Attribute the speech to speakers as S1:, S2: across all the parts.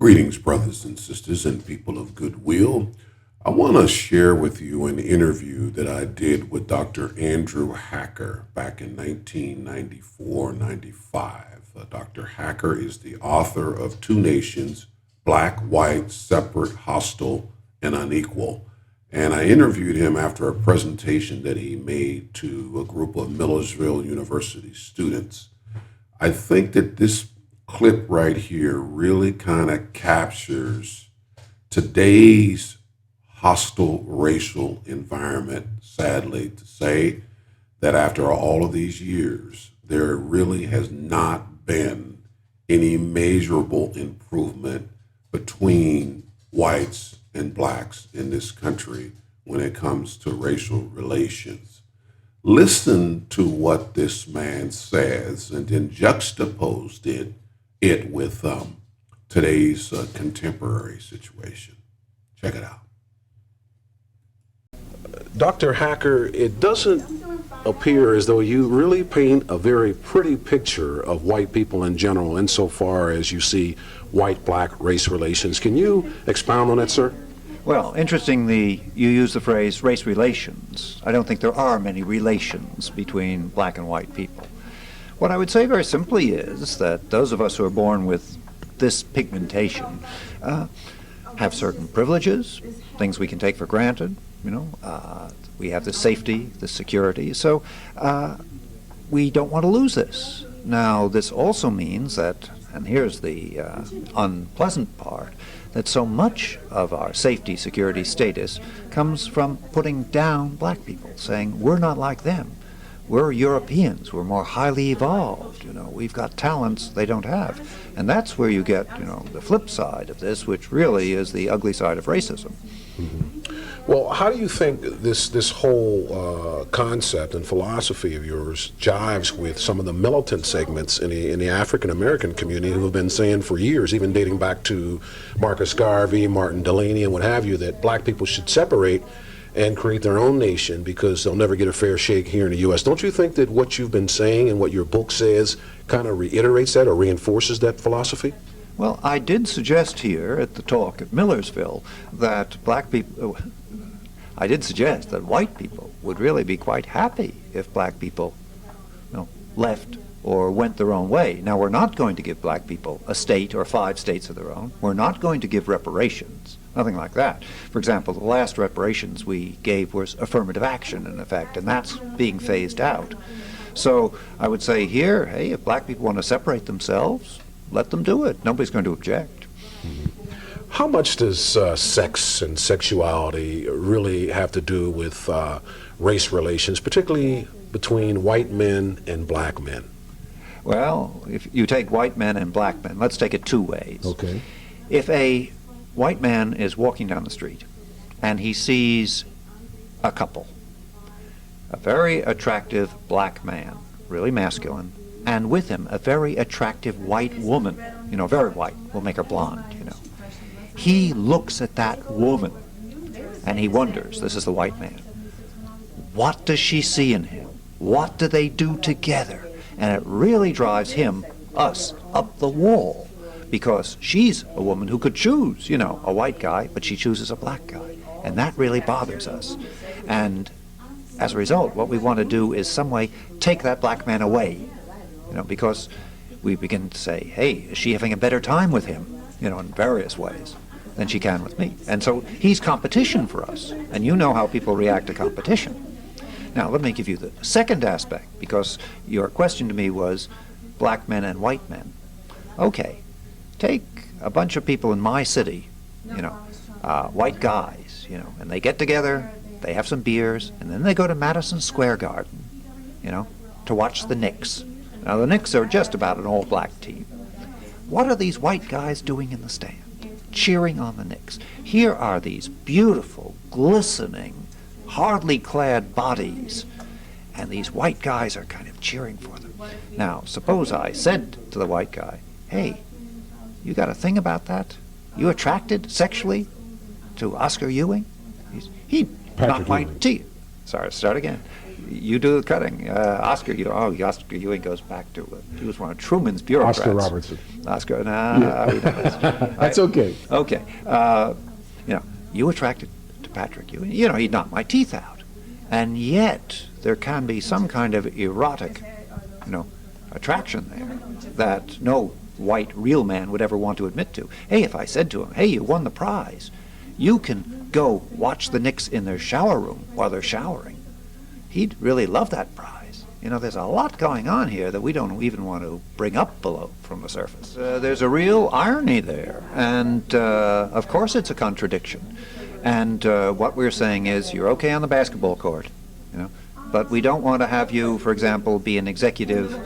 S1: Greetings, brothers and sisters, and people of goodwill. I want to share with you an interview that I did with Dr. Andrew Hacker back in 1994-95. Dr. Hacker is the author of Two Nations, Black, White, Separate, Hostile, and Unequal. And I interviewed him after a presentation that he made to a group of Millersville University students. I think that this clip right here really kind of captures today's hostile racial environment, sadly to say, that after all of these years, there really has not been any measurable improvement between whites and blacks in this country when it comes to racial relations. Listen to what this man says and then juxtapose it with today's contemporary situation. Check it out.
S2: Dr. Hacker, it doesn't appear as though you really paint a very pretty picture of white people in general insofar as you see white-black race relations. Can you expound on that, sir?
S3: Well, interestingly, you use the phrase race relations. I don't think there are many relations between black and white people. What I would say very simply is that those of us who are born with this pigmentation have certain privileges, things we can take for granted. We have the safety, the security, so we don't want to lose this. Now, this also means that, and here's the unpleasant part, that so much of our safety, security, status comes from putting down black people, saying we're not like them. We're Europeans, we're more highly evolved, we've got talents they don't have. And that's where you get, the flip side of this, which really is the ugly side of racism.
S2: Mm-hmm. Well, how do you think this whole concept and philosophy of yours jives with some of the militant segments in the African American community who have been saying for years, even dating back to Marcus Garvey, Martin Delany, and what have you, that black people should separate and create their own nation because they'll never get a fair shake here in the U.S. Don't you think that what you've been saying and what your book says kind of reiterates that or reinforces that philosophy?
S3: Well, I did suggest here at the talk at Millersville that I did suggest that white people would really be quite happy if black people left or went their own way. Now, we're not going to give black people a state or 5 states of their own. We're not going to give reparations. Nothing like that. For example, the last reparations we gave was affirmative action, in effect, and that's being phased out. So I would say here, hey, if black people want to separate themselves, let them do it. Nobody's going to object.
S2: How much does sex and sexuality really have to do with race relations, particularly between white men and black men?
S3: Well, if you take white men and black men, let's take it 2 ways.
S2: Okay.
S3: If a white man is walking down the street and he sees a couple, a very attractive black man, really masculine, and with him a very attractive white woman, very white, we'll make her blonde, He looks at that woman and he wonders, this is the white man, what does she see in him? What do they do together? And it really drives us, up the wall. Because she's a woman who could choose, a white guy, but she chooses a black guy. And that really bothers us. And as a result, what we want to do is some way take that black man away, because we begin to say, hey, is she having a better time with him, in various ways than she can with me? And so he's competition for us. And you know how people react to competition. Now, let me give you the second aspect, because your question to me was black men and white men. Okay. Take a bunch of people in my city, white guys, and they get together, they have some beers, and then they go to Madison Square Garden, to watch the Knicks. Now, the Knicks are just about an all-black team. What are these white guys doing in the stand? Cheering on the Knicks. Here are these beautiful, glistening, hardly clad bodies, and these white guys are kind of cheering for them. Now, suppose I said to the white guy, hey, you got a thing about that? You attracted sexually to Oscar Ewing? He knocked my teeth. Sorry, start again. You do the cutting. Oscar Ewing goes back to, he was one of Truman's bureaucrats.
S2: Oscar Robertson.
S3: Oscar, nah, we know this.
S2: That's okay.
S3: Okay. You attracted to Patrick Ewing. He'd knock my teeth out. And yet, there can be some kind of erotic, attraction there that no white real man would ever want to admit to. Hey, if I said to him, hey, you won the prize, you can go watch the Knicks in their shower room while they're showering, he'd really love that prize. There's a lot going on here that we don't even want to bring up below from the surface. There's a real irony there, and of course it's a contradiction. And what we're saying is, you're okay on the basketball court, but we don't want to have you, for example, be an executive,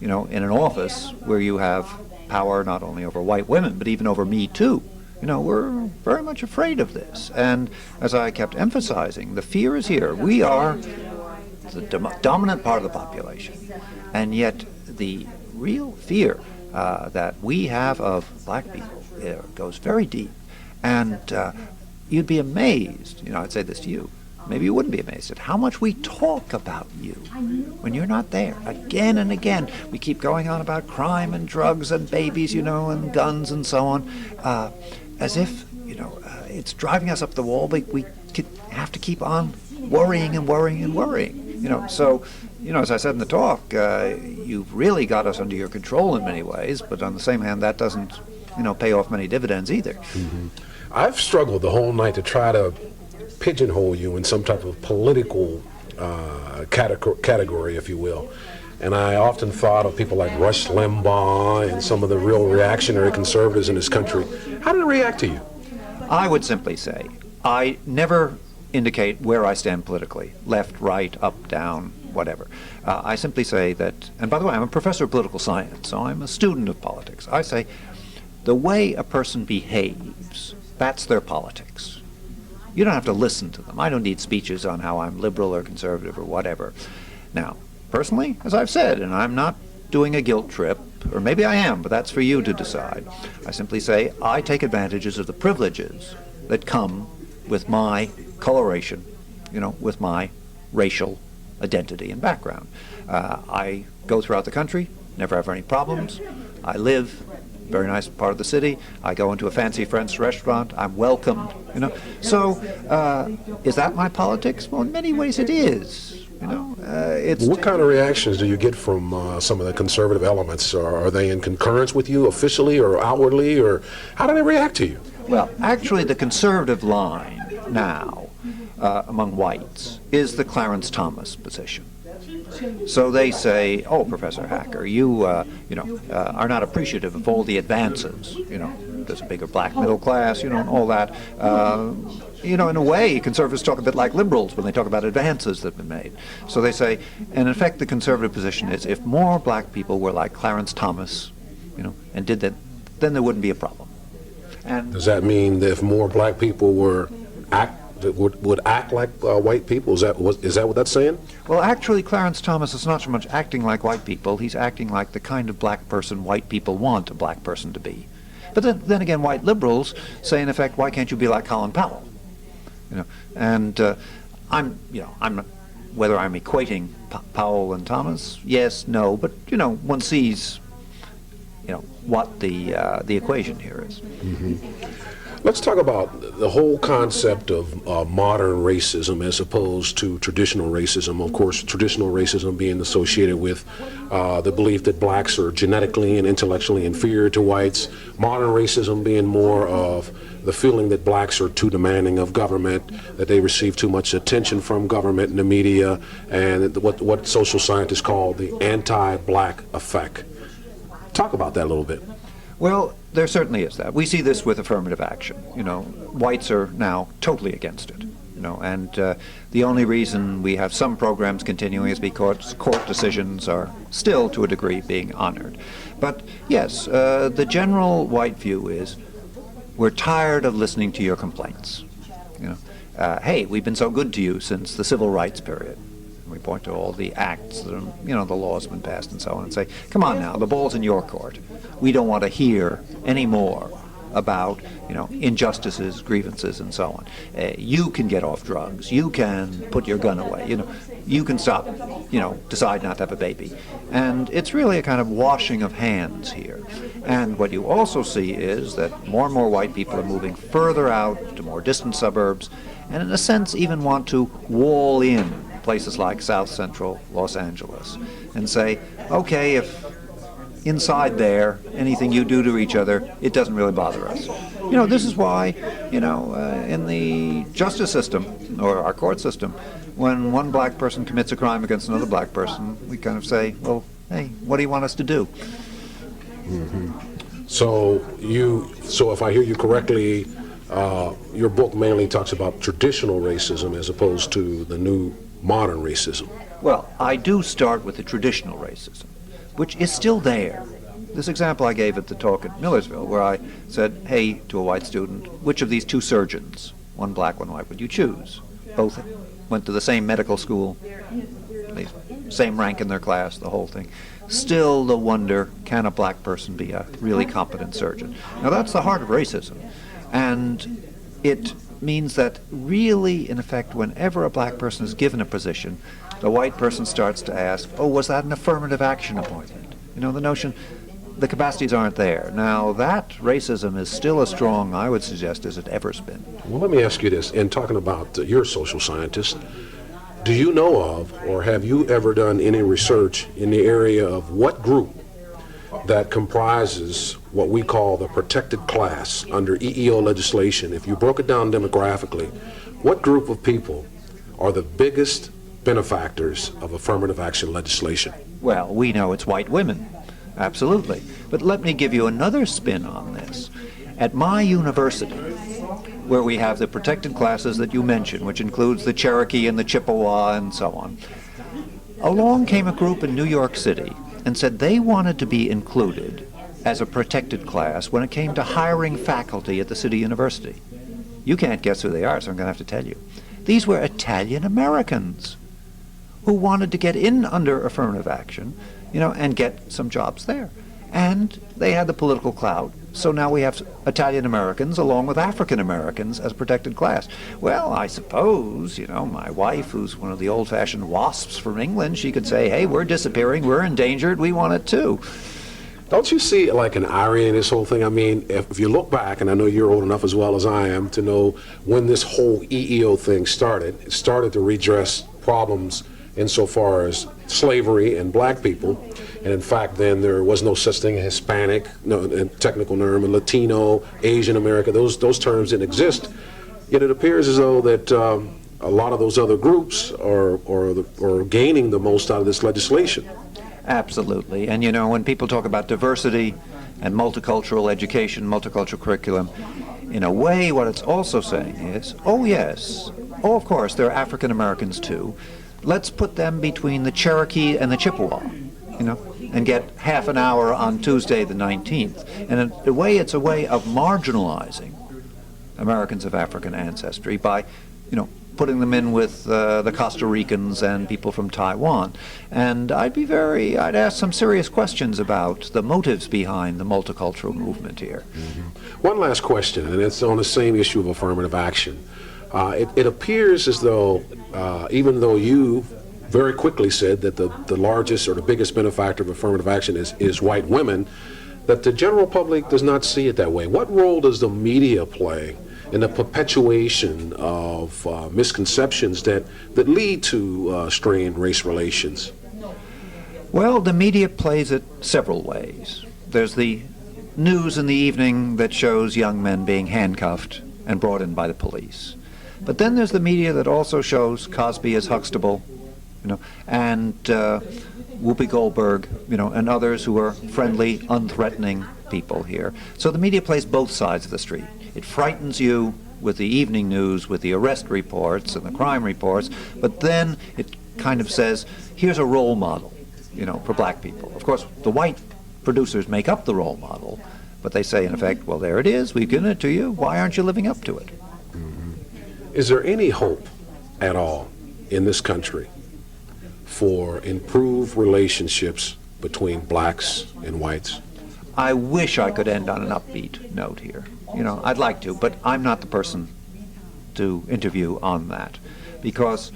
S3: in an office where you have power not only over white women, but even over me too. We're very much afraid of this. And as I kept emphasizing, the fear is here. We are the dominant part of the population. And yet the real fear that we have of black people goes very deep. And you'd be amazed, I'd say this to you, maybe you wouldn't be amazed at how much we talk about you when you're not there. Again and again, we keep going on about crime and drugs and babies, and guns and so on, as if, it's driving us up the wall, but we have to keep on worrying and worrying and worrying. So, as I said in the talk, you've really got us under your control in many ways, but on the same hand, that doesn't, pay off many dividends either.
S2: Mm-hmm. I've struggled the whole night to try to pigeonhole you in some type of political category, if you will. And I often thought of people like Rush Limbaugh and some of the real reactionary conservatives in this country. How did it react to you?
S3: I would simply say, I never indicate where I stand politically, left, right, up, down, whatever. I simply say that, and by the way, I'm a professor of political science, so I'm a student of politics. I say, the way a person behaves, that's their politics. You don't have to listen to them. I don't need speeches on how I'm liberal or conservative or whatever. Now, personally, as I've said, and I'm not doing a guilt trip, or maybe I am, but that's for you to decide. I simply say I take advantages of the privileges that come with my coloration, with my racial identity and background. I go throughout the country, never have any problems. I live very nice part of the city. I go into a fancy French restaurant. I'm welcomed. So, is that my politics? Well, in many ways, it is. It's
S2: what kind of reactions do you get from some of the conservative elements? Are they in concurrence with you officially or outwardly, or how do they react to you?
S3: Well, actually, the conservative line now among whites is the Clarence Thomas position. So they say, "Oh, Professor Hacker, you are not appreciative of all the advances. There's a bigger black middle class, and all that. In a way, conservatives talk a bit like liberals when they talk about advances that have been made. So they say, and in effect, the conservative position is, if more black people were like Clarence Thomas, and did that, then there wouldn't be a problem." And
S2: does that mean that if more black people would act like white people? Is that what that's saying?
S3: Well, actually, Clarence Thomas is not so much acting like white people. He's acting like the kind of black person white people want a black person to be. But then again, white liberals say, in effect, why can't you be like Colin Powell? And I'm not, whether I'm equating Powell and Thomas, yes, no, but one sees, what the equation here is.
S2: Mm-hmm. Let's talk about the whole concept of modern racism as opposed to traditional racism. Of course, traditional racism being associated with the belief that blacks are genetically and intellectually inferior to whites. Modern racism being more of the feeling that blacks are too demanding of government, that they receive too much attention from government and the media, and what social scientists call the anti-black effect. Talk about that a little bit.
S3: Well, there certainly is that. We see this with affirmative action. Whites are now totally against it. And the only reason we have some programs continuing is because court decisions are still, to a degree, being honored. But yes, the general white view is, we're tired of listening to your complaints. Hey, we've been so good to you since the civil rights period. We point to all the acts that the laws have been passed and so on, and say, come on now, the ball's in your court. We don't want to hear any more about, injustices, grievances, and so on. You can get off drugs. You can put your gun away. You can stop, decide not to have a baby. And it's really a kind of washing of hands here. And what you also see is that more and more white people are moving further out to more distant suburbs, and in a sense even want to wall in places like South Central Los Angeles and say, okay, if inside there, anything you do to each other, it doesn't really bother us. This is why, in the justice system, or our court system, when one black person commits a crime against another black person, we kind of say, well, hey, what do you want us to do?
S2: So if I hear you correctly, your book mainly talks about traditional racism as opposed to the new modern racism.
S3: Well, I do start with the traditional racism, which is still there. This example I gave at the talk at Millersville, where I said, hey, to a white student, which of these two surgeons, one black, one white, would you choose? Both went to the same medical school, same rank in their class, the whole thing. Still the wonder, can a black person be a really competent surgeon? Now that's the heart of racism. And it means that really, in effect, whenever a black person is given a position, the white person starts to ask, oh, was that an affirmative action appointment? The notion, the capacities aren't there. Now that racism is still as strong, I would suggest, as it ever's been.
S2: Well, let me ask you this. In talking about you're a social scientist, do you know of, or have you ever done any research in the area of what group that comprises what we call the protected class under EEO legislation? If you broke it down demographically, what group of people are the biggest benefactors of affirmative action legislation?
S3: Well, we know it's white women, absolutely. But let me give you another spin on this. At my university, where we have the protected classes that you mentioned, which includes the Cherokee and the Chippewa and so on, along came a group in New York City and said they wanted to be included as a protected class when it came to hiring faculty at the city university. You can't guess who they are, so I'm going to have to tell you. These were Italian Americans who wanted to get in under affirmative action, and get some jobs there. And they had the political clout. So now we have Italian Americans along with African Americans as a protected class. Well, I suppose, my wife, who's one of the old-fashioned WASPs from England, she could say, hey, we're disappearing, we're endangered, we want it too.
S2: Don't you see like an irony in this whole thing? I mean, if you look back, and I know you're old enough as well as I am to know when this whole EEO thing started, it started to redress problems insofar as slavery and black people. And in fact, then there was no such thing as Hispanic, no technical term, and Latino, Asian America, those terms didn't exist. Yet it appears as though that a lot of those other groups are gaining the most out of this legislation.
S3: Absolutely. And when people talk about diversity and multicultural education, multicultural curriculum, in a way what it's also saying is, oh yes, oh of course, there are African Americans too. Let's put them between the Cherokee and the Chippewa, and get half an hour on Tuesday the 19th. And in a way, it's a way of marginalizing Americans of African ancestry by, putting them in with the Costa Ricans and people from Taiwan. And I'd ask some serious questions about the motives behind the multicultural movement here.
S2: Mm-hmm. One last question, and it's on the same issue of affirmative action. It appears as though, even though you very quickly said that the largest or the biggest benefactor of affirmative action is white women, that the general public does not see it that way. What role does the media play in the perpetuation of misconceptions that lead to strained race relations?
S3: Well, the media plays it several ways. There's the news in the evening that shows young men being handcuffed and brought in by the police. But then there's the media that also shows Cosby as Huxtable, and Whoopi Goldberg, and others who are friendly, unthreatening people here. So the media plays both sides of the street. It frightens you with the evening news, with the arrest reports and the crime reports, but then it kind of says, here's a role model, for black people. Of course, the white producers make up the role model, but they say, in effect, well, there it is, we've given it to you, why aren't you living up to it?
S2: Is there any hope at all in this country for improved relationships between blacks and whites?
S3: I wish I could end on an upbeat note here. You know, I'd like to, but I'm not the person to interview on that, because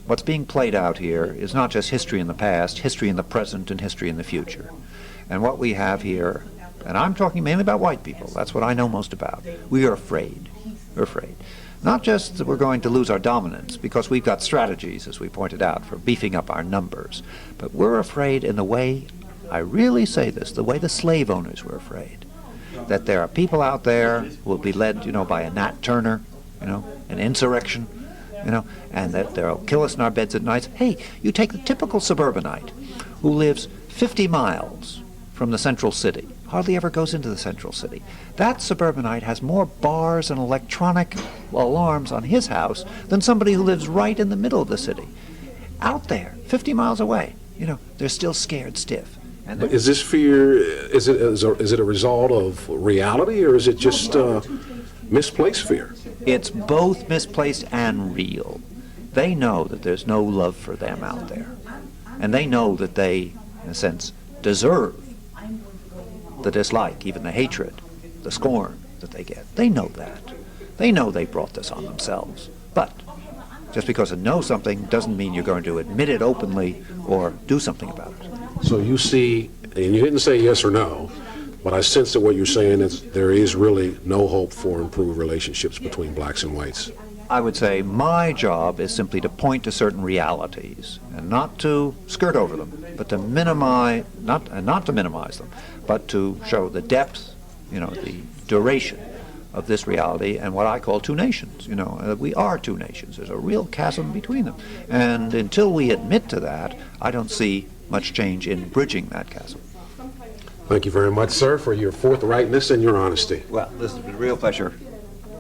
S3: what's being played out here is not just history in the past, history in the present, and history in the future. And what we have here, and I'm talking mainly about white people, that's what I know most about. We are afraid. We're afraid. Not just that we're going to lose our dominance, because we've got strategies, as we pointed out, for beefing up our numbers, but we're afraid in the way, I really say this, the way the slave owners were afraid. That there are people out there who will be led, you know, by a Nat Turner, you know, an insurrection, you know, and that they'll kill us in our beds at night. Hey, you take the typical suburbanite who lives 50 miles from the central city, hardly ever goes into the central city. That suburbanite has more bars and electronic alarms on his house than somebody who lives right in the middle of the city. Out there, 50 miles away, you know, they're still scared stiff. And
S2: Is this fear, is it a result of reality, or is it just misplaced fear?
S3: it's both misplaced and real. They know that there's no love for them out there. And they know that they, in a sense, deserve the dislike, even the hatred, the scorn that they get. They know that. They know they brought this on themselves. But just because you know something doesn't mean you're going to admit it openly or do something about it.
S2: So you see, and you didn't say yes or no, but I sense that what you're saying is there is really no hope for improved relationships between blacks and whites.
S3: I would say my job is simply to point to certain realities and not to skirt over them, but to minimize, not to minimize them, but to show the depth, the duration of this reality and what I call two nations. We are two nations. There's a real chasm between them. And until we admit to that, I don't see much change in bridging that chasm.
S2: Thank you very much, sir, for your forthrightness and your honesty.
S3: Well, this has been a real pleasure.